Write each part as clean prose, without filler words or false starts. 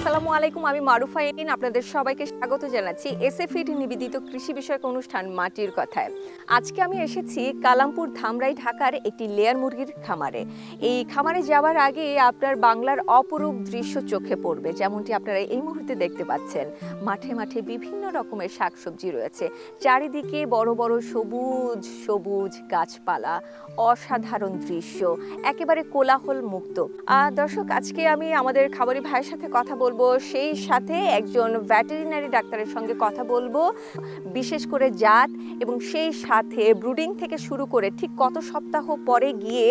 আসসালামু আলাইকুম, আমি মারুফা এরিন আপনাদের সবাইকে স্বাগত জানাচ্ছি এসএ ফিড নিবেদিত কৃষি বিষয়ক অনুষ্ঠান মাটির কথায়। আজকে আমি এসেছি কালামপুর ধামরাই ঢাকার একটি লেয়ার মুরগির খামারে। এই খামারে যাওয়ার আগে আপনার বাংলার অপরূপ দৃশ্য চোখে পড়বে, যেমনটি আপনারা এই মুহূর্তে দেখতে পাচ্ছেন। মাঠে মাঠে বিভিন্ন রকমের শাকসবজি রয়েছে, চারিদিকে বড় বড় সবুজ সবুজ গাছপালা, অসাধারণ দৃশ্য, একেবারে কোলাহল মুক্ত। দর্শক, আজকে আমি আমাদের খামারি ভাইয়ের সাথে কথা বলবো, সেই সাথে একজন ভেটেরিনারি ডাক্তারের সঙ্গে কথা বলবো, বিশেষ করে জাত এবং সেই সাথে ব্রুডিং থেকে শুরু করে ঠিক কত সপ্তাহ পরে গিয়ে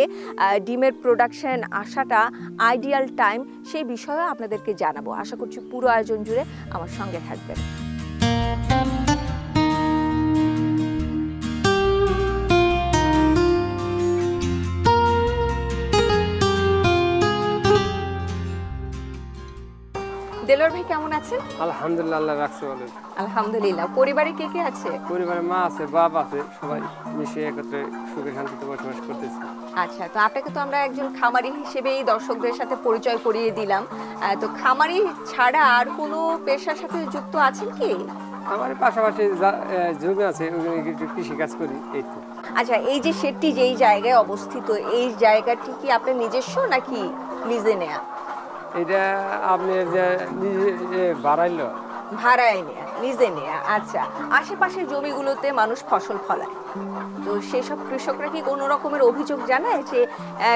ডিমের প্রোডাকশন আসাটা আইডিয়াল টাইম, সেই বিষয়ে আপনাদেরকে জানাবো। আশা করছি পুরো আয়োজন জুড়ে আমার সঙ্গে থাকবেন। দেলোয়ার ভাই কেমন আছেন? আলহামদুলিল্লাহ, আল্লাহ রাখছে বলেন। আলহামদুলিল্লাহ। পরিবারে কে কে আছে? পরিবারে মা আছে, বাবা আছে, সবাই মিশে একত্রে সুখে শান্তিতে বসবাস করতেছি। আচ্ছা, তো আপনাকে তো আমরা একজন খামারি হিসেবেই দর্শকদের সাথে পরিচয় করিয়ে দিলাম। তো খামারি ছাড়া আর কোনো পেশার সাথে যুক্ত আছেন কি? আমার পাশাপাশি জমি আছে, কৃষি কাজ করি, এই তো। আচ্ছা, এই যে শেডটি যেই জায়গায় অবস্থিত, এই জায়গাটি কি আপনার নিজস্ব নাকি লিজে নেয়া? এটা আপনি যে নিজে বাড়াইলো, ভাড়ায় নেয়া, লিজে নেয়া। আচ্ছা, আশেপাশের জমিগুলোতে মানুষ ফসল ফলায়, তো সেসব কৃষকরা কি কোনো রকমের অভিযোগ জানায় যে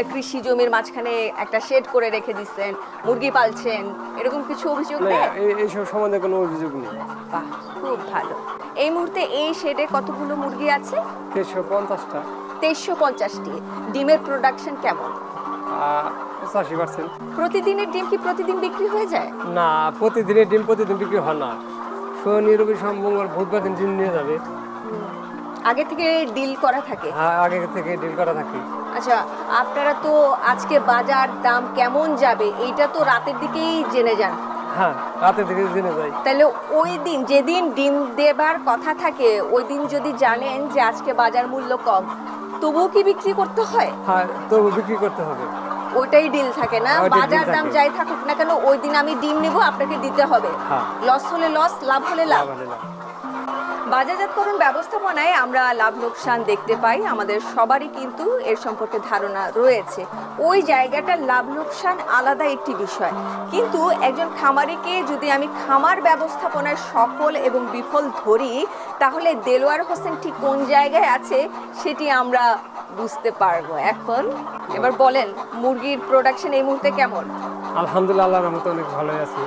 কৃষি জমির মাঝখানে একটা শেড করে রেখে দিচ্ছেন, মুরগি পালছেন, এরকম কিছু অভিযোগ দেয়? এইসব সম্বন্ধে কোনো অভিযোগ নেই। বাহ, খুব ভালো। এই মুহূর্তে এই শেডে কতগুলো মুরগি আছে? 350টা। 350টি। ডিমের প্রোডাকশন কেমন? 85%। প্রতিদিনের ডিম কি প্রতিদিন বিক্রি হয়ে যায়? না, প্রতিদিনের ডিম প্রতিদিন বিক্রি হয় না। শনি, রবি, সোম, মঙ্গল, বুধবার দিন ডিম নিয়ে যাবে। আগে থেকে ডিল করা থাকে? হ্যাঁ, আগে থেকে ডিল করা থাকে। আচ্ছা, আপনারা তো আজকে বাজার দাম কেমন যাবে এইটা তো রাতের দিকেই জেনে যান? হ্যাঁ, রাতের দিকে জেনে যাই। তাহলে ওই দিন যেদিন ডিম দেবার কথা থাকে, ওই দিন যদি জানেন যে আজকে বাজার মূল্য কম, তবুও কি বিক্রি করতে হয়? হ্যাঁ, তবু বিক্রি করতে হবে। ওইটাই ডিল থাকে না? বাজার দাম যাই থাকুক না কেন, ওই দিন আমি ডিম নেব, আপনাকে দিতে হবে। লস হলে লস, লাভ হলে লাভ। বাজারজাতকরণ ব্যবস্থাপনায় আমরা লাভ লোকসান দেখতে পাই, আমাদের সবারই কিন্তু এর সম্পর্কে ধারণা রয়েছে। ওই জায়গাটা লাভ লোকসান আলাদা একটি বিষয়, কিন্তু একজন খামারিকে যদি আমি খামার ব্যবস্থাপনায় সফল এবং বিফল ধরি, তাহলে দেলোয়ার হোসেন ঠিক কোন জায়গায় আছে সেটি আমরা বুঝতে পারবো। এবার বলেন, মুরগির প্রোডাকশন এই মুহূর্তে কেমন? আলহামদুলিল্লাহ, আল্লাহর রহমতে অনেক ভালোই আছে।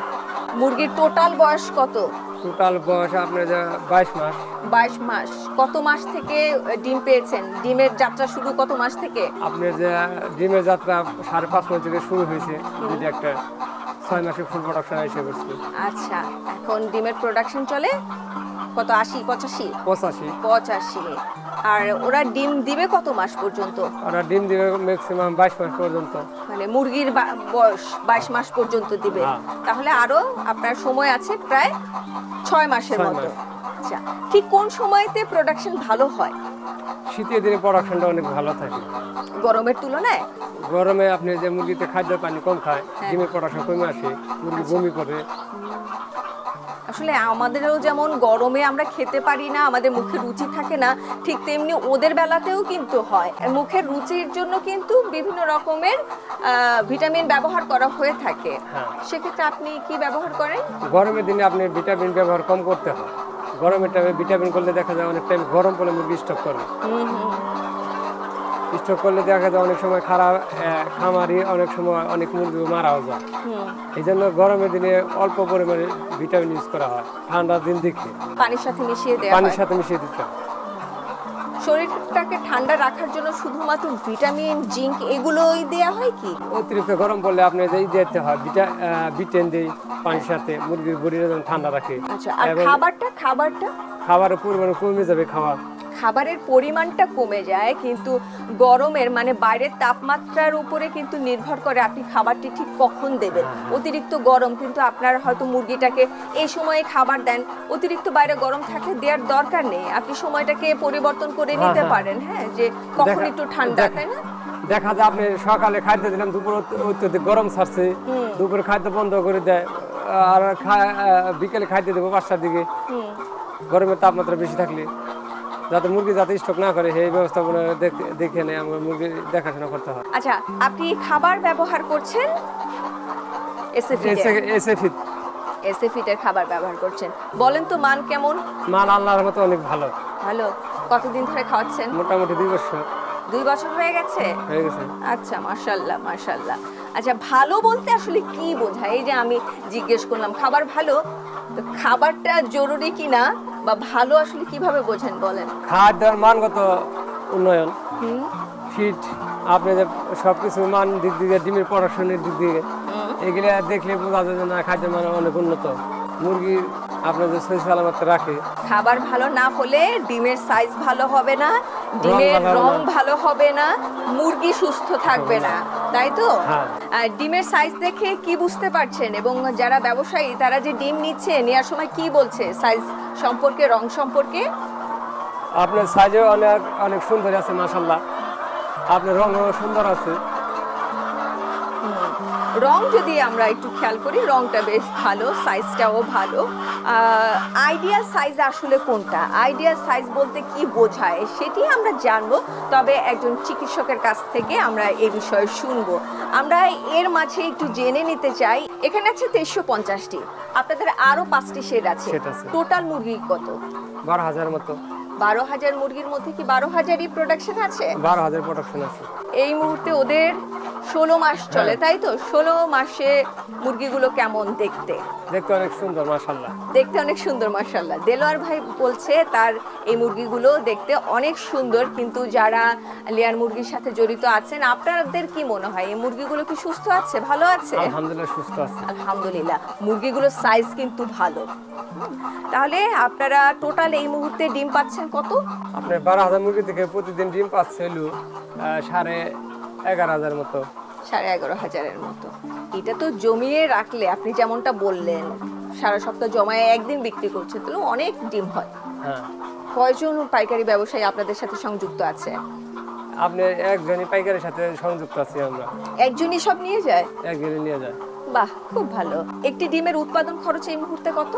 মুরগির টোটাল বয়স কত? টোটাল বয়স আপনার 22 মাস। 22 মাস। কত মাস থেকে ডিম পেয়েছেন? ডিমের যাত্রা শুরু কত মাস থেকে? আপনার যে ডিমের যাত্রা 5.5 মাস থেকে শুরু হয়েছে, যদি একটা 6 মাসে ফুল প্রোডাকশন এসে পড়ছে। আচ্ছা, এখন ডিমের প্রোডাকশন চলে কত? 80, 85? 85। আর ওরা ডিম দিবে কত মাস পর্যন্ত? ওরা ডিম দিবে ম্যাক্সিমাম 22 মাস পর্যন্ত। মানে মুরগির বয়স 22 মাস পর্যন্ত দিবে। তাহলে আরো আপনার সময় আছে প্রায় 6 মাসের মতো। আচ্ছা, ঠিক কোন সময়তে প্রোডাকশন ভালো হয়? শীতের দিনে প্রোডাকশনটা অনেক ভালো থাকে গরমের তুলনায়। গরমে আপনি যে মুরগিতে খাদ্য পানি কম খায়, ডিমের প্রোডাকশন কমে আসে, মুরগি বমি করে। আসলে আমাদেরও যেমন গরমে আমরা খেতে পারি না, আমাদের মুখে রুচি থাকে না, ঠিক তেমনি ওদের বেলাতেও কিন্তু হয়। মুখের রুচির জন্য কিন্তু বিভিন্ন রকমের ভিটামিন ব্যবহার করা হয়ে থাকে। সেক্ষেত্রে আপনি কি ব্যবহার করেন? গরমের দিনে আপনি ভিটামিন ব্যবহার কম করতে হয়। গরমের টাইমে ভিটামিন করলে দেখা যায় অনেক টাইম গরম পড়লে মুরগি স্টক করে। স্টক করলে দেখা যায় অনেক সময় খারাপ খামারি, অনেক সময় অনেক মুরগি মারাও যায়। এই জন্য গরমের দিনে অল্প পরিমাণে ভিটামিন ইউজ করা হয়। ঠান্ডার দিন দেখে পানির সাথে মিশিয়ে দেওয়া হয়। পানির সাথে মিশিয়ে দিতে হয়। শরীরটাকে ঠান্ডা রাখার জন্য শুধুমাত্র ভিটামিন, জিঙ্ক এগুলোই দেয়া হয় কি? অতিরিক্ত গরম পড়লে আপনি এই দিতে হয় বিটেন দেই পানির সাথে, মুরগির বডিটা যেন ঠান্ডা রাখে। আচ্ছা, আর খাবারের পরিমাণ কমে যাবে। খাবারের পরিমাণটা কমে যায়, কিন্তু গরমের মানে বাইরের তাপমাত্রার উপরে কিন্তু নির্ভর করে আপনি খাবারটি ঠিক কখন দেবেন। অতিরিক্ত গরম কিন্তু আপনার হয়তো মুরগিটাকে এই সময়ে খাবার দেন, অতিরিক্ত বাইরে গরম থাকলে দেওয়ার দরকার নেই, আপনি সময়টাকে পরিবর্তন করে নিতে পারেন। হ্যাঁ, যে কখন একটু ঠান্ডা, তাই না? দেখা যায় আপনি সকালে খাদ্য দিলাম, দুপুর অত্যধিক গরম ছাড়ছে, দুপুরে খাদ্য বন্ধ করে দেয়, আর বিকেলে খাইতে দেবো 5টার দিকে, গরমের তাপমাত্রা বেশি থাকলে, যাতে মুরগি যাতে স্টক না করে সেই ব্যবস্থাপনা দেখে নেই, আমরা মুরগি দেখাশোনা করতে হয়। আচ্ছা, আপনি খাবার ব্যবহার করছেন এসএফিটের খাবার ব্যবহার করছেন, বলেন তো মান কেমন? মান আল্লাহর মতো অনেক ভালো। ভালো। কতদিন ধরে খাওয়াচ্ছেন? মোটামুটি 2 বছর। 2 বছর হয়ে গেছে? হয়ে গেছে। আচ্ছা, মাশাআল্লাহ মাশাআল্লাহ। আচ্ছা, ভালো বলতে আসলে কি বোঝায়? এই যে আমি জিজ্ঞেস করলাম খাবার ভালো, তো খাবারটা জরুরি কিনা বা ভালো আসলে কিভাবে বোঝেন বলেন? খাদ্যের মানগত উন্নয়ন, ফিট, আপনি যে সবকিছু মান দিক দিয়ে, ডিমের প্রোডাকশনের দিক দিয়ে, এগুলা দেখলে বোঝা যায় যে না, খাদ্যের মান অনেক উন্নত। মুরগি আপনার যে সহি সালামত রাখে। খাবার ভালো না হলে ডিমের সাইজ ভালো হবে না, ডিমের রং ভালো হবে না, মুরগি সুস্থ থাকবে না, তাই তো? ডিমের সাইজ দেখে কি বুঝতে পারছেন? এবং যারা ব্যবসায়ী তারা যে ডিম নিচ্ছে, নেওয়ার সময় কি বলছে সাইজ সম্পর্কে, রং সম্পর্কে? আপনার সাইজও অনেক অনেক সুন্দর আছে মাশাআল্লাহ, আপনার রঙও সুন্দর আছে। রং যদি আমরা একটু খেয়াল করি, রংটা বেশ ভালো, সাইজটাও ভালো। আইডিয়াল সাইজ আসলে কোনটা? আইডিয়াল সাইজ বলতে কি বোঝায় সেটি আমরা জানবো, তবে একজন চিকিৎসকের কাছ থেকে আমরা এই বিষয়ে শুনবো। আমরা এর মাঝে একটু জেনে নিতে চাই, এখানে আছে 350টি, আপনাদের আরো 5টি শেড আছে, টোটাল মুরগি কত? 12,000 মতো। 12,000 মুরগির মধ্যে কি 12,000ই প্রোডাকশন আছে? 12,000 প্রোডাকশন আছে। এই মুহূর্তে ওদের 16 মাস চলে, তাই তো? 16 মাসে মুরগিগুলো কেমন দেখতে? দেখতে অনেক সুন্দর মাশাআল্লাহ। দেখতে অনেক সুন্দর মাশাআল্লাহ। দেলোয়ার ভাই বলছে তার এই মুরগিগুলো দেখতে অনেক সুন্দর, কিন্তু যারা লেয়ার মুরগির সাথে জড়িত আছেন, আপনাদের কি মনে হয় এই মুরগিগুলো কি সুস্থ আছে, ভালো আছে? আলহামদুলিল্লাহ সুস্থ আছে। আলহামদুলিল্লাহ। মুরগিগুলোর সাইজ কিন্তু ভালো। তাহলে আপনারা টোটাল এই মুহূর্তে ডিম পাচ্ছেন কত? আপনি 12,000 মুরগি থেকে প্রতিদিন ডিম পাচ্ছে হলো 11,500 মতো। 11,500-এর মতো। এটা তো জমিয়ে রাখলে, আপনি যেমনটা বললেন সারা সপ্তাহ জমায়ে একদিন বিক্রি করছে, তাহলে অনেক ডিম হয়। হ্যাঁ। কয়জন পাইকারি ব্যবসায়ী আপনাদের সাথে সংযুক্ত আছে? আপনি একজনই পাইকারির সাথে সংযুক্ত আছি আমরা। একজনই সব নিয়ে যায়? একজনই নিয়ে যায়। বাহ, খুব ভালো। একটি ডিমের উৎপাদন খরচ এই মুহূর্তে কত?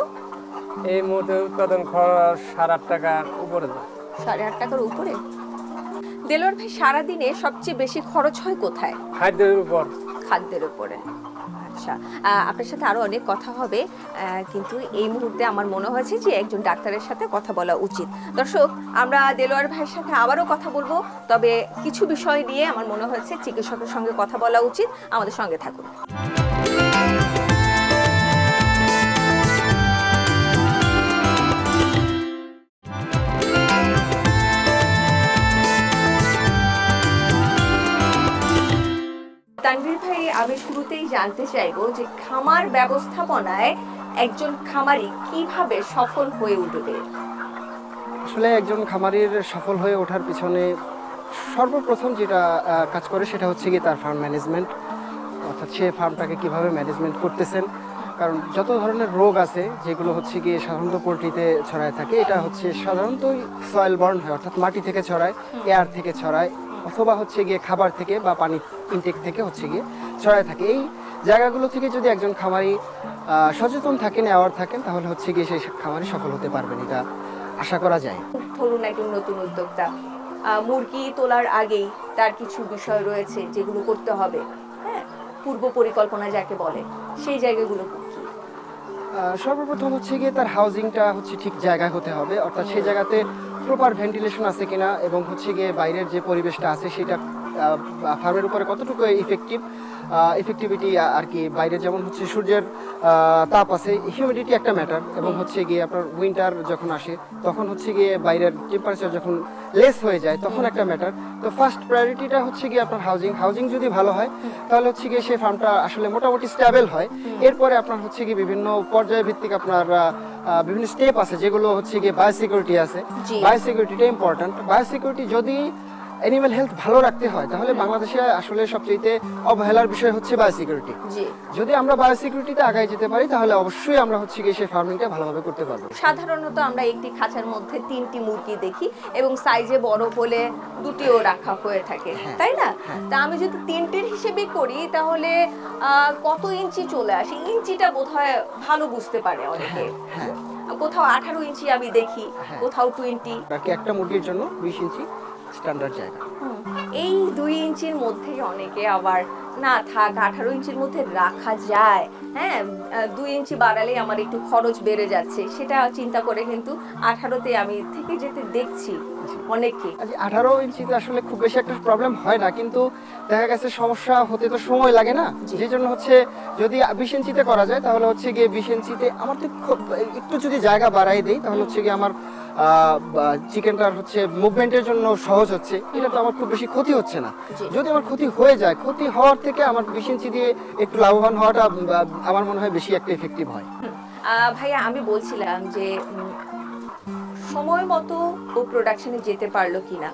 এই মুহূর্তে উৎপাদন খরচ 8.5 টাকার উপরে যায়। 8.5 টাকার উপরে? দেলোয়ার ভাই, সারাদিনে সবচেয়ে বেশি খরচ হয় কোথায়? খাদ্যের উপর। খাদ্যের উপরে। আচ্ছা, আপনার সাথে আরো অনেক কথা হবে, কিন্তু এই মুহূর্তে আমার মনে হয়েছে যে একজন ডাক্তারের সাথে কথা বলা উচিত। দর্শক, আমরা দেলোয়ার ভাইয়ের সাথে আবারও কথা বলবো, তবে কিছু বিষয় নিয়ে আমার মনে হয়েছে চিকিৎসকের সঙ্গে কথা বলা উচিত। আমাদের সঙ্গে থাকুন। তানভীর ভাই, আমি শুরুতেই জানতে চাইবো যে খামার ব্যবস্থাপনায় একজন খামারি কিভাবে সফল হয়ে উঠবে? আসলে একজন খামারির সফল হয়ে ওঠার পিছনে সর্বপ্রথম যেটা কাজ করে সেটা হচ্ছে গিয়ে তার ফার্ম ম্যানেজমেন্ট, অর্থাৎ সে ফার্মটাকে কিভাবে ম্যানেজমেন্ট করতেছেন। কারণ যত ধরনের রোগ আছে যেগুলো হচ্ছে গিয়ে সাধারণত পোলট্রিতে ছড়ায় থাকে, এটা হচ্ছে সাধারণত সয়েল বর্ন হয়, অর্থাৎ মাটি থেকে ছড়ায়, এয়ার থেকে ছড়ায়, অথবা হচ্ছে গিয়ে খাবার থেকে বা পানি ইনটেক থেকে হচ্ছে গিয়ে ছড়ায় থাকে। এই জায়গাগুলো থেকে যদি একজন খামারি সচেতন থাকেন, অ্যাওয়ার থাকেন, তাহলে হচ্ছে গিয়ে সেই খামারি সফল হতে পারবেন, এটা আশা করা যায়। ধরুন একজন নতুন উদ্যোক্তা মুরগি তোলার আগেই তার কিছু বিষয় রয়েছে যেগুলো করতে হবে, হ্যাঁ, পূর্ব পরিকল্পনা যাকে বলে, সেই জায়গাগুলো কি? সর্বপ্রথম হচ্ছে গিয়ে তার হাউজিংটা হচ্ছে ঠিক জায়গায় হতে হবে, অর্থাৎ সেই জায়গাতে প্রপার ভেন্টিলেশন আছে কিনা, এবং হচ্ছে গিয়ে বাইরের যে পরিবেশটা আছে সেটা ফার্মের উপরে কতটুকু ইফেক্টিভিটি আর কি। বাইরে যেমন হচ্ছে সূর্যের তাপ আছে, হিউমিডিটি একটা ম্যাটার, এবং হচ্ছে গিয়ে আপনার উইন্টার যখন আসে তখন হচ্ছে গিয়ে বাইরের টেম্পারেচার যখন লেস হয়ে যায় তখন একটা ম্যাটার। তো ফার্স্ট প্রায়োরিটিটা হচ্ছে গিয়ে আপনার হাউজিং যদি ভালো হয় তাহলে হচ্ছে গিয়ে সেই ফার্মটা আসলে মোটামুটি স্টেবল হয়। এরপরে আপনার হচ্ছে গিয়ে বিভিন্ন পর্যায় ভিত্তিক আপনার বিভিন্ন স্টেপ আছে যেগুলো হচ্ছে গিয়ে বায়োসিকিউরিটি আছে। বায়োসিকিউরিটিটা ইম্পর্ট্যান্ট। বায়োসিকিউরিটি যদি অ্যানিমাল হেলথ ভালো রাখতে হয় তাহলে বাংলাদেশে আসলে সবচেয়ে অবহেলার বিষয় হচ্ছে বায়োসিকিউরিটি। জি। যদি আমরা বায়োসিকিউরিটিতে আগায় যেতে পারি তাহলে অবশ্যই আমরা হচ্ছে গিয়ে সেই ফার্মিংটা ভালোভাবে করতে পারবো। সাধারণত আমরা একটি খাঁচার মধ্যে 3টি মুরগি দেখি এবং সাইজে বড় হলে 2টিও রাখা হয়ে থাকে, তাই না? তা আমি যদি 3টির হিসেবে করি তাহলে কত ইঞ্চি চলে আসে? ইঞ্চিটা বোধহয় ভালো বুঝতে পারে অনেকে। হ্যাঁ, কোথাও 18 ইঞ্চি আমি দেখি, কোথাও 20। বাকি একটা মুরগির জন্য 20 ইঞ্চি স্ট্যান্ডার্ড জায়গা। এই 2 ইঞ্চির মধ্যেই অনেকে আবার না থাক 18 ইঞ্চির মধ্যে রাখা যায়, হ্যাঁ 2 ইঞ্চি বাড়ালে আমার একটু খরচ বেড়ে যাচ্ছে, সেটা চিন্তা করে কিন্তু 18তে আমি থেকে যেতে দেখছি অনেককে। 18 ইঞ্চিতে আসলে খুব বেশি একটা প্রবলেম হয় না, কিন্তু দেখা গেছে সমস্যা হতে তো সময় লাগে না, যে জন্য হচ্ছে যদি 20 ইঞ্চিতে করা যায় তাহলে হচ্ছে গিয়ে 20 ইঞ্চিতে আমার তো একটু যদি জায়গা বাড়াই দেই তাহলে হচ্ছে গিয়ে আমার চিকেনটার হচ্ছে মুভমেন্টের জন্য সহজ হচ্ছে, এটা তো আমার খুব বেশি ক্ষতি হচ্ছে না। যদি আমার ক্ষতি হয়ে যায়, ক্ষতি হওয়ার থেকে আমার 20 ইঞ্চি দিয়ে একটু লাভবান হওয়াটা আমার মনে হয় বেশি একটা এফেক্টিভ হয়। ভাইয়া আমি বলছিলাম যে সময় মতো ও প্রোডাকশনে যেতে পারলো কিনা।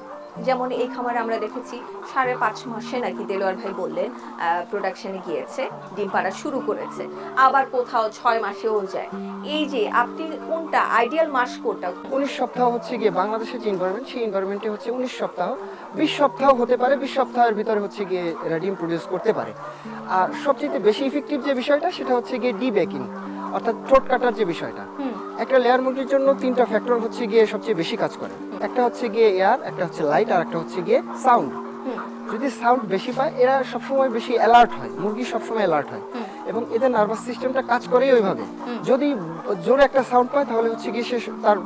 যেমন এই খামারে আমরা দেখেছি 5.5 মাসে নাকি দেলোয়ার ভাই বললেন প্রোডাকশনে গিয়েছে, ডিম পাড়া শুরু করেছে, আবার কোথাও 6 মাসেও যায়। এই যে আপনি কোনটা আইডিয়াল মাস কোনটা? 19 সপ্তাহ হচ্ছে গিয়ে বাংলাদেশের যে এনভায়রনমেন্ট, সেই এনভায়রনমেন্টে হচ্ছে 19 সপ্তাহ, 20 সপ্তাহ হতে পারে, 20 সপ্তাহের ভিতরে হচ্ছে গিয়ে এরা ডিম প্রডিউস করতে পারে। আর সবচেয়ে বেশি ইফেক্টিভ যে বিষয়টা সেটা হচ্ছে গিয়ে ডিবেকিং, অর্থাৎ ঠোঁট কাটার যে বিষয়টা। একটা লেয়ার মুরগির জন্য 3টা ফ্যাক্টর হচ্ছে গিয়ে সবচেয়ে বেশি কাজ করে। একটা হচ্ছে গিয়ে এয়ার, একটা হচ্ছে লাইট, আর একটা হচ্ছে গিয়ে সাউন্ড। যদি সাউন্ড বেশি পায় এরা সবসময় বেশি অ্যালার্ট হয়, মুরগি সবসময় অ্যালার্ট হয় এবং এদের নার্ভাস সিস্টেমটা কাজ করেই ওইভাবে। যদি জোরে একটা সাউন্ড পায় তাহলে হচ্ছে গিয়ে সে তার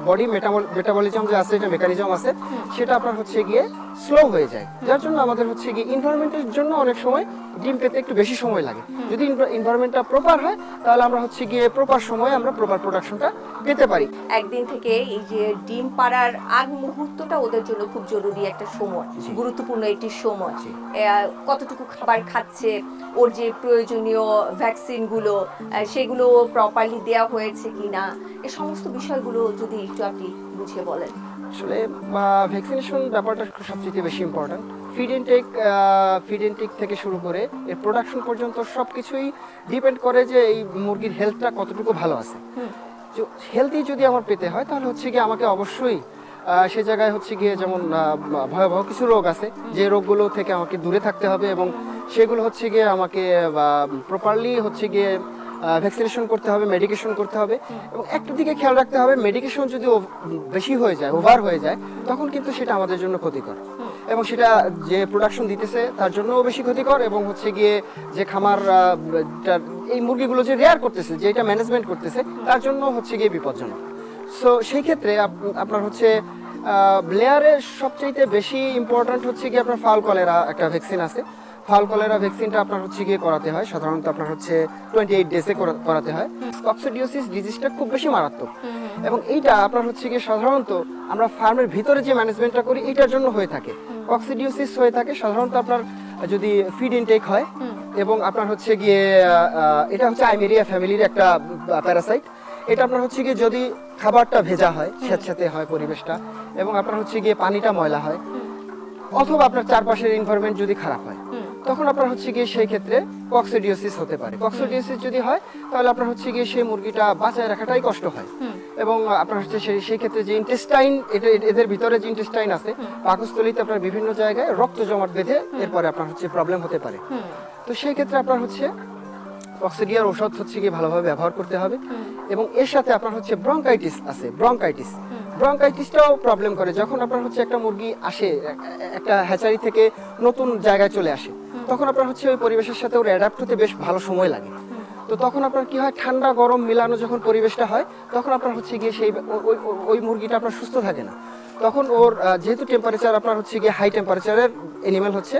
বডি মেটাবলিজম যে আছে, এটা মেকানিজম আছে, সেটা আপনার হচ্ছে গিয়ে স্লো হয়ে যায়, যার জন্য আমাদের হচ্ছে গিয়ে এনভায়রনমেন্টের জন্য অনেক সময় ডিম পেতে একটু বেশি সময় লাগে। যদি এনভায়রনমেন্টটা প্রপার হয় তাহলে আমরা হচ্ছে গিয়ে প্রপার সময়ে আমরা প্রপার প্রোডাকশনটা পেতে পারি। একদিন থেকে এই যে ডিম পাড়ার আগ মুহূর্তটা ওদের জন্য খুব জরুরি একটা সময়, গুরুত্বপূর্ণ একটি সময়। কতটুকু খাবার খাচ্ছে, ওর যে প্রয়োজনীয় ভ্যাকসিনগুলো সেগুলো প্রপারলি দেওয়া হয়েছে কিনা, এই সমস্ত বিষয়গুলো যদি একটু আপনি বুঝিয়ে বলেন। আসলে ভ্যাকসিনেশন ব্যাপারটা সবচেয়ে বেশি ইম্পর্ট্যান্ট। ফিড ইনটেক থেকে শুরু করে এর প্রোডাকশন পর্যন্ত সবকিছুই ডিপেন্ড করে যে এই মুরগির হেলথটা কতটুকু ভালো আছে। হেলদি যদি আমার পেতে হয় তাহলে হচ্ছে গিয়ে আমাকে অবশ্যই সে জায়গায় হচ্ছে গিয়ে যেমন ভয়াবহ কিছু রোগ আছে, যে রোগগুলো থেকে আমাকে দূরে থাকতে হবে এবং সেগুলো হচ্ছে গিয়ে আমাকে প্রপারলি হচ্ছে গিয়ে ভ্যাকসিনেশন করতে হবে, মেডিকেশন করতে হবে। এবং একটা দিকে খেয়াল রাখতে হবে, মেডিকেশন যদি বেশি হয়ে যায়, ওভার হয়ে যায়, তখন কিন্তু সেটা আমাদের জন্য ক্ষতিকর এবং সেটা যে প্রোডাকশন দিতেছে তার জন্যও বেশি ক্ষতিকর এবং হচ্ছে গিয়ে যে খামার এই মুরগিগুলো যে রেয়ার করতেছে, যে এটা ম্যানেজমেন্ট করতেছে, তার জন্য হচ্ছে গিয়ে বিপজ্জনক। সো সেই ক্ষেত্রে আপনার হচ্ছে লেয়ারের সবচেয়ে বেশি ইম্পর্ট্যান্ট হচ্ছে গিয়ে আপনার ফাউল কলেরা একটা ভ্যাকসিন আছে। ফাউল কলেরা ভ্যাকসিনটা আপনার হচ্ছে গিয়ে করাতে হয়, সাধারণত আপনার হচ্ছে 28 ডেজে করাতে হয়। কক্সিডিওসিস ডিজিজটা খুব বেশি মারাত্মক এবং এইটা আপনার হচ্ছে গিয়ে সাধারণত আমরা ফার্মের ভিতরে যে ম্যানেজমেন্টটা করি এটার জন্য হয়ে থাকে। কক্সিডিওসিস হয়ে থাকে সাধারণত আপনার যদি ফিড ইনটেক হয় এবং আপনার হচ্ছে গিয়ে এটা হচ্ছে আইমেরিয়া ফ্যামিলির একটা প্যারাসাইট। এটা আপনার হচ্ছে গিয়ে যদি খাবারটা ভেজা হয়, স্যাঁতস্যাঁতে হয় পরিবেশটা, এবং আপনার হচ্ছে গিয়ে পানিটা ময়লা হয়, অথবা আপনার চারপাশের এনভায়রনমেন্ট যদি খারাপ হয়, তখন আপনার হচ্ছে গিয়ে সেই ক্ষেত্রে কক্সিডিওসিস হতে পারে। কক্সিডিওসিস যদি হয় তাহলে আপনার হচ্ছে গিয়ে সেই মুরগিটা বাঁচায় রাখাটাই কষ্ট হয় এবং আপনার হচ্ছে সেই ক্ষেত্রে যে ইন্টেস্টাইন, এদের ভিতরে যে ইন্টেস্টাইন আছে, পাকস্থলীতে আপনার বিভিন্ন জায়গায় রক্ত জমাট বেঁধে এরপরে আপনার হচ্ছে প্রবলেম হতে পারে। তো সেই ক্ষেত্রে আপনার হচ্ছে কক্সিডিয়ার ওষুধ হচ্ছে গিয়ে ভালোভাবে ব্যবহার করতে হবে এবং এর সাথে আপনার হচ্ছে ব্রঙ্কাইটিস আছে, ব্রঙ্কাইটিসটাও প্রবলেম করে। যখন আপনার হচ্ছে একটা মুরগি আসে একটা হ্যাচারি থেকে নতুন জায়গায় চলে আসে, তখন আপনার হচ্ছে ওই পরিবেশের সাথে ওর অ্যাডাপ্ট হতে বেশ ভালো সময় লাগে। তো তখন আপনার কি হয়, ঠান্ডা গরম মিলানো যখন পরিবেশটা হয় তখন আপনার হচ্ছে গিয়ে সেই ওই মুরগিটা আপনার সুস্থ থাকে না। তখন ওর যেহেতু টেম্পারেচার আপনার হচ্ছে গিয়ে হাই টেম্পারেচারের এনিম্যাল হচ্ছে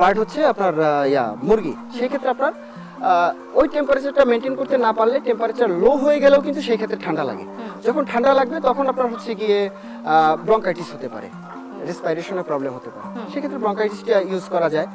বার্ড হচ্ছে আপনার মুরগি, সেই ক্ষেত্রে আপনার ওই টেম্পারেচারটা মেনটেন করতে না পারলে, টেম্পারেচার লো হয়ে গেলেও কিন্তু সেই ক্ষেত্রে ঠান্ডা লাগে। যখন ঠান্ডা লাগবে তখন আপনার হচ্ছে গিয়ে ব্রঙ্কাইটিস হতে পারে। রেসপিরেশনের প্রবলেম হতে পারে, সেক্ষেত্রে ব্রঙ্কাইটিসটা ইউজ করা যায়।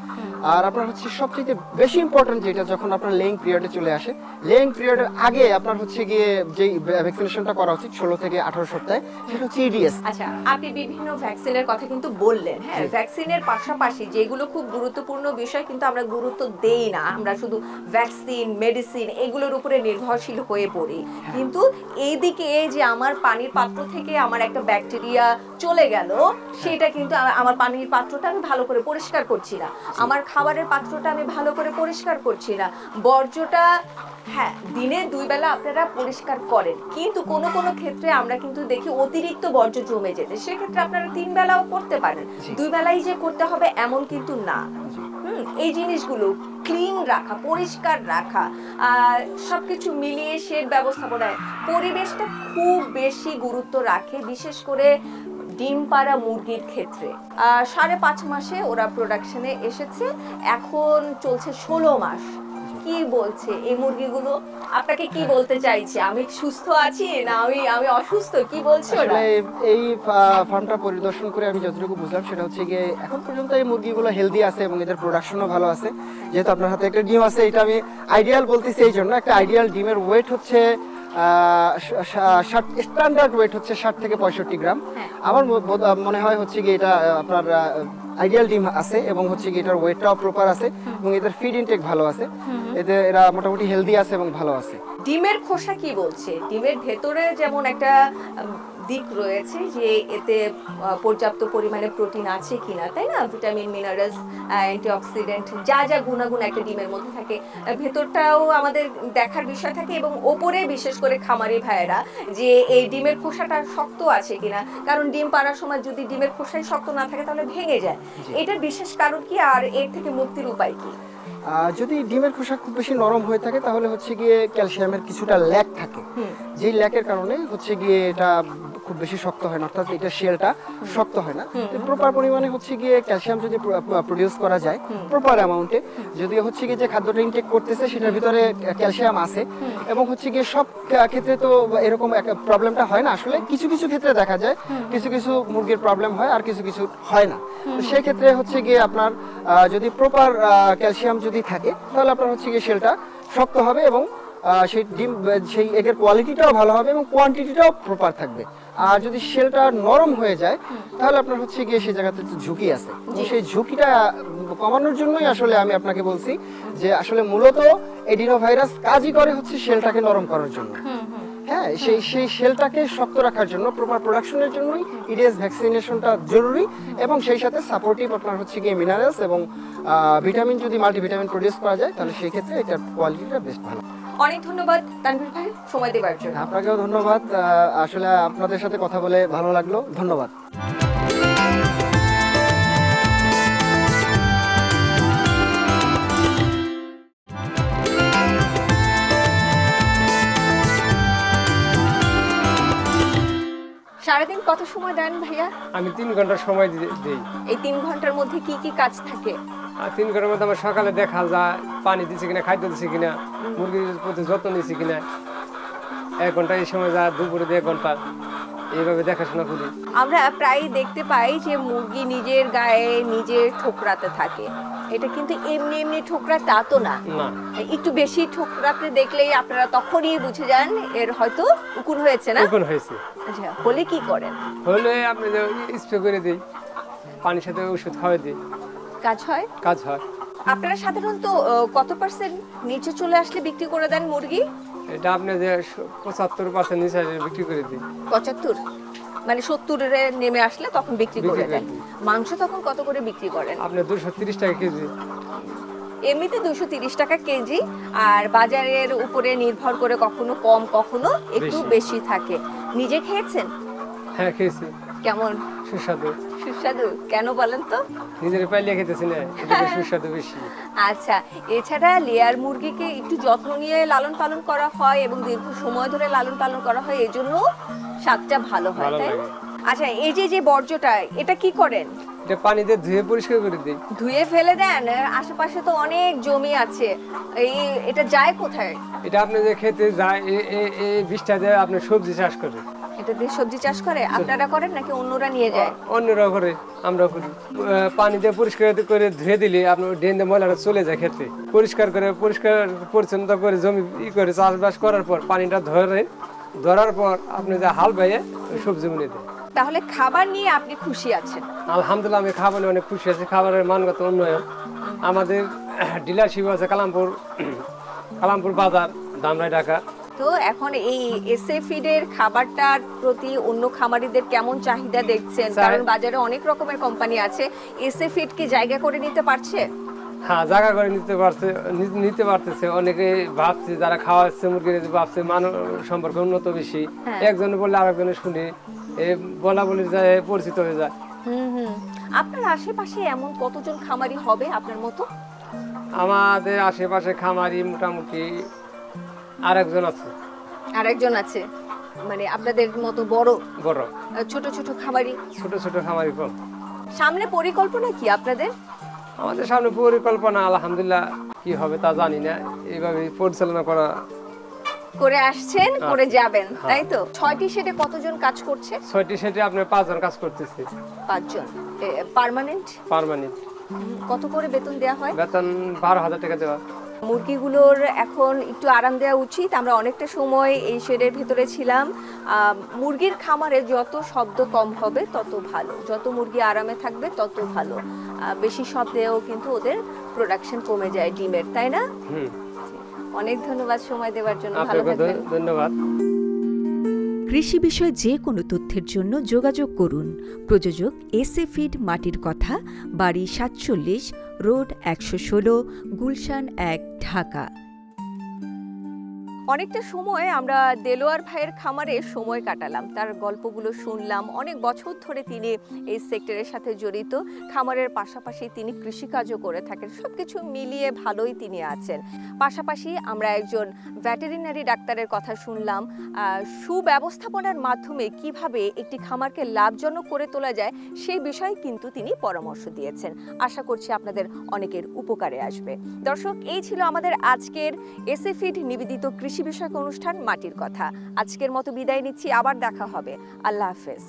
আর আপনার হচ্ছে সবচেয়ে বেশি ইম্পর্টেন্ট যেটা, যখন আপনার লেইং পিরিয়ডে চলে আসে, লেইং পিরিয়ডের আগে আপনার হচ্ছে গিয়ে যেই ভ্যাকসিনেশনটা করা উচিত 16 থেকে 18 সপ্তাহে, সেটা হচ্ছে ইডিএস। আচ্ছা, আপনি বিভিন্ন ভ্যাকসিনের কথা কিন্তু বললেন, হ্যাঁ, ভ্যাকসিনের পাশাপাশি যেগুলো খুব গুরুত্বপূর্ণ বিষয় কিন্তু আমরা গুরুত্ব দেই না, আমরা শুধু ভ্যাকসিন, মেডিসিন এগুলোর উপরে নির্ভরশীল হয়ে পড়ি। কিন্তু এইদিকে যে আমার পানির পাত্র থেকে আমার একটা ব্যাকটেরিয়া চলে গেল, সেটা কিন্তু আমার পানির পাত্রটা আমি ভালো করে পরিষ্কার করছি না, আমার খাবারের পাত্রটা আমি ভালো করে পরিষ্কার করছি না, বর্জ্যটা, হ্যাঁ, দিনে 2 বেলা আপনারা পরিষ্কার করেন, কিন্তু কোনো কোনো ক্ষেত্রে আমরা কিন্তু দেখি অতিরিক্ত বর্জ্য জমে যেতে, সেক্ষেত্রে আপনারা 3 বেলাও করতে পারেন, 2 বেলাই যে করতে হবে এমন কিন্তু না। এই জিনিসগুলো ক্লিন রাখা, পরিষ্কার রাখা, সবকিছু মিলিয়ে শেড ব্যবস্থাপনায় পরিবেশটা খুব বেশি গুরুত্ব রাখে, বিশেষ করে ডিম পাড়া মুরগির ক্ষেত্রে। 5.5 মাসে ওরা প্রোডাকশনে এসেছে, এখন চলছে 16 মাস। কি বলছে এই মুরগিগুলো? আপনাকে কি বলতে চাইছে? আমি সুস্থ আছি না আমি অসুস্থ, কি বলছে ওরা? আসলে এই ফার্মটা পরিদর্শন করে আমি যতটুকু বুঝলাম সেটা হচ্ছে গিয়ে এখন পর্যন্ত এই মুরগিগুলো হেলদি আছে এবং এদের প্রোডাকশনও ভালো আছে। যেহেতু আপনার হাতে একটা ডিম আছে, এটা আমি আইডিয়াল বলতেছি এই জন্য, একটা আইডিয়াল ডিমের ওয়েট হচ্ছে স্ট্যান্ডার্ড ওয়েট হচ্ছে 60 থেকে 65 গ্রাম। আমার মনে হয় হচ্ছে গিয়ে এটা আপনার আইডিয়াল ডিম আছে এবং হচ্ছে গিয়ে এটার ওয়েটটাও প্রপার আছে এবং এদের ফিড ইনটেক ভালো আছে, এতে এরা মোটামুটি হেলদি আছে এবং ভালো আছে। ডিমের খোসা কি বলছে? ডিমের ভেতরে যেমন একটা দিক রয়েছে যে এতে পর্যাপ্ত পরিমাণে প্রোটিন আছে কিনা, তাই না, ভিটামিন, মিনারেলস, অ্যান্টিঅক্সিডেন্ট, যা যা গুণাগুণ একটা ডিমের মধ্যে থাকে, ভেতরটাও আমাদের দেখার বিষয় থাকে। এবং ওপরে বিশেষ করে খামারি ভাইয়েরা যে এই ডিমের খোসাটা শক্ত আছে কিনা, কারণ ডিম পাড়ার সময় যদি ডিমের খোসাই শক্ত না থাকে তাহলে ভেঙে যায়। এটার বিশেষ কারণ কি, আর এর থেকে মুক্তির উপায় কি? যদি ডিমের খোসা খুব বেশি নরম হয়ে থাকে তাহলে হচ্ছে গিয়ে ক্যালসিয়ামের কিছুটা ল্যাক থাকে, যেই ল্যাকের কারণে হচ্ছে গিয়ে এটা খুব বেশি শক্ত হয় না, অর্থাৎ এটা শেলটা শক্ত হয় না। প্রপার পরিমাণে হচ্ছে গিয়ে ক্যালসিয়াম যদি প্রডিউস করা যায় প্রপার অ্যামাউন্টে, যদি হচ্ছে গিয়ে যে খাদ্যটা ইনটেক করতেছে সেটার ভিতরে ক্যালসিয়াম আছে, এবং হচ্ছে গিয়ে সব ক্ষেত্রে তো এরকম প্রবলেমটা হয় না, আসলে কিছু কিছু ক্ষেত্রে দেখা যায় কিছু কিছু মুরগির প্রবলেম হয় আর কিছু কিছু হয় না। তো সেই ক্ষেত্রে হচ্ছে গিয়ে আপনার যদি প্রপার ক্যালসিয়াম যদি থাকে তাহলে আপনার হচ্ছে গিয়ে শেলটা শক্ত হবে এবং সেই ডিম, সেই এগের কোয়ালিটিটাও ভালো হবে এবং কোয়ান্টিটিটাও প্রপার থাকবে। আর যদি শেলটা নরম হয়ে যায় তাহলে আপনার হচ্ছে গিয়ে সেই জায়গাতে ঝুঁকি আছে, সেই ঝুঁকিটা কমানোর জন্যই আসলে আমি আপনাকে বলছি যে আসলে মূলত এডিনোভাইরাস কাজই করে হচ্ছে শেলটাকে নরম করার জন্য। হ্যাঁ, সেই শেলটাকে শক্ত রাখার জন্য, প্রপার প্রোডাকশনের জন্যই ইডিএস ভ্যাকসিনেশনটা জরুরি, এবং সেই সাথে সাপোর্টিভ আপনার হচ্ছে গিয়ে মিনারেলস এবং ভিটামিন, যদি মাল্টিভিটামিন প্রডিউস করা যায় তাহলে সেই ক্ষেত্রে এটার কোয়ালিটিটা বেশ ভালো। অনেক ধন্যবাদ তানভীর ভাই সময় দেওয়ার জন্য। আপনাকেও ধন্যবাদ, আসলে আপনাদের সাথে কথা বলে ভালো লাগলো, ধন্যবাদ। সারাদিন কত সময় দেন ভাইয়া? আমি 3 ঘন্টা সময় দিই। এই 3 ঘন্টার মধ্যে কি কি কাজ থাকে? আর 3 ঘন্টার মধ্যে আমার সকালে দেখা যায় পানি দিচ্ছে কিনা, খাদ্য দিচ্ছে কিনা, মুরগির প্রতি যত্ন নিচ্ছে কিনা, 1 ঘন্টা এই সময় যায়, দুপুরে 1 ঘন্টা, এইভাবে দেখাশোনা করি। আমরা প্রায় দেখতে পাই যে মুরগি নিজের গায়ে নিজে ঠোকরাতে থাকে, এটা কিন্তু এমনি এমনি ঠোকরা তা তো না, একটু বেশি ঠোকরাতে দেখলেই আপনারা তখনই বুঝে যান এর হয়তো উকুন হয়েছে। না উকুন হয়েছে। আচ্ছা, হলে কি করেন? হলে আপনি স্প্রে করে দিই, পানির সাথে ওষুধ খাওয়াই দিই, কাজ হয়? কাজ হয়। আপনারা সাধারণত কত পার্সেন্ট নিচে চলে আসলে বিক্রি করে দেন মুরগি? এটা আপনি যে 75% নিচে বিক্রি করে দিই। 75 মানে 70-এ নেমে আসলে তখন বিক্রি করে দেন। মাংস তখন কত করে বিক্রি করেন? আপনি 230 টাকা কেজি। এমনিতে 230 টাকা কেজি, আর বাজারের উপরে নির্ভর করে কখনো কম কখনো একটু বেশি থাকে। নিজে খেয়েছেন? হ্যাঁ, খেয়েছি। কেমন? সুস্বাদু। সুস্বাদু কেন বলেন তো? নিজের পাইলে খেতেছি না, এটা সুস্বাদু বেশি। আচ্ছা, এছাড়া লেয়ার মুরগিকে একটু যত্ন নিয়ে লালন পালন করা হয় এবং দীর্ঘ সময় ধরে লালন পালন করা হয়, এজন্য স্বাদটা ভালো হয়, তাই? আচ্ছা, এই যে বর্জ্যটা, এটা কি করেন? এটা পানি দিয়ে ধুয়ে পরিষ্কার করে দিই। ধুয়ে ফেলে দেন? আশেপাশে তো অনেক জমি আছে, এটা যায় কোথায়? এটা আপনি যে খেতে যায় এই বীজটা দিয়ে আপনি সবজি চাষ করেন। এটা আপনাদের সবজি চাষ করে আপনারা করেন নাকি অন্যরা নিয়ে যায়? অন্যরা করে, আমরা করি। পানি দিয়ে পরিষ্কার করে ধুয়ে দিলে আপনার ড্রেন দিয়ে ময়লাটা চলে যায় ক্ষেত্রে। পরিষ্কার পরিচ্ছন্নতা করে জমি করে চাষবাস করার পর পানিটা ধরার পর আপনি যে হাল বাইয়ে সবজি বুনে দেয়। তাহলে খাবার নিয়ে আপনি খুশি আছেন? আলহামদুলিল্লাহ, আমি খাবার নিয়ে অনেক খুশি আছি। খাবারের মানগত উন্নয়ন, আমাদের ডিলারশিপ আছে কালামপুর বাজার, ধামরাই, ঢাকা। তো এখন এই এসএ ফিডের খাবারটার প্রতি অন্য খামারিদের কেমন চাহিদা দেখছেন? কারণ বাজারে অনেক রকমের কোম্পানি আছে, এসএ ফিড কি জায়গা করে নিতে পারছে? হ্যাঁ, জায়গা করে নিতে পারতেছে। অনেকে ভাবছে, যারা খাওয়াচ্ছে মুরগির ভাবছে মানব সম্পর্কে উন্নত বেশি। একজনে বললে আরেকজনে শুনে বলা বলি যায়, পরিচিত হয়ে যায়। আপনার আশেপাশে এমন কতজন খামারি হবে আপনার মতো? আমাদের আশেপাশে খামারি মোটামুটি আরেকজন আছে। মানে আপনাদের মতো বড় বড় ছোট ছোট খামারি? ছোট খামারি কম। সামনে পরিকল্পনা কি আপনাদের? আমাদের সামনে পরিকল্পনা আলহামদুলিল্লাহ কি হবে তা জানি না, এইভাবে পরিচালনা করে আসছেন, করে যাবেন, তাই তো? 6টি শেডে কতজন কাজ করছে? 6টি শেডে আপনি 5 জন কাজ করতেছে। 5 জন পার্মানেন্ট? কত করে বেতন দেওয়া হয়? বেতন 12,000 টাকা দেওয়া। মুরগিগুলোর এখন একটু আরাম দেওয়া উচিত। আমরা অনেকটা সময় এই শেডের ভিতরে ছিলাম। মুরগির খামারে যত শব্দ কম হবে তত ভালো, যত মুরগি আরামে থাকবে তত ভালো। বেশি শব্দেও কিন্তু ওদের প্রোডাকশন কমে যায় ডিমের, তাই না? অনেক ধন্যবাদ সময় দেওয়ার জন্য। ভালো থাকবেন। ধন্যবাদ। কৃষি বিষয়ে যে কোনো তথ্যের জন্য যোগাযোগ করুন। প্রযোজক এসএ ফিড, মাটির কথা, বাড়ি 47, রোড 116, গুলশান 1, ঢাকা। অনেকটা সময় আমরা দেলোয়ার ভাইয়ের খামারে সময় কাটালাম, তার গল্পগুলো শুনলাম। অনেক বছর ধরে তিনি এই সেক্টরের সাথে জড়িত। খামারের পাশাপাশি তিনি কৃষিকাজও করে থাকেন। সবকিছু মিলিয়ে ভালোই তিনি আছেন। পাশাপাশি আমরা একজন ভেটেরিনারি ডাক্তারের কথা শুনলাম। সুব্যবস্থাপনার মাধ্যমে কিভাবে একটি খামারকে লাভজনক করে তোলা যায় সেই বিষয়ে কিন্তু তিনি পরামর্শ দিয়েছেন। আশা করছি আপনাদের অনেকের উপকারে আসবে। দর্শক, এই ছিল আমাদের আজকের এসএ ফিড নিবেদিত কৃষি বিষয়ক অনুষ্ঠান মাটির কথা। আজকের মতো বিদায় নিচ্ছি, আবার দেখা হবে। আল্লাহ হাফেজ।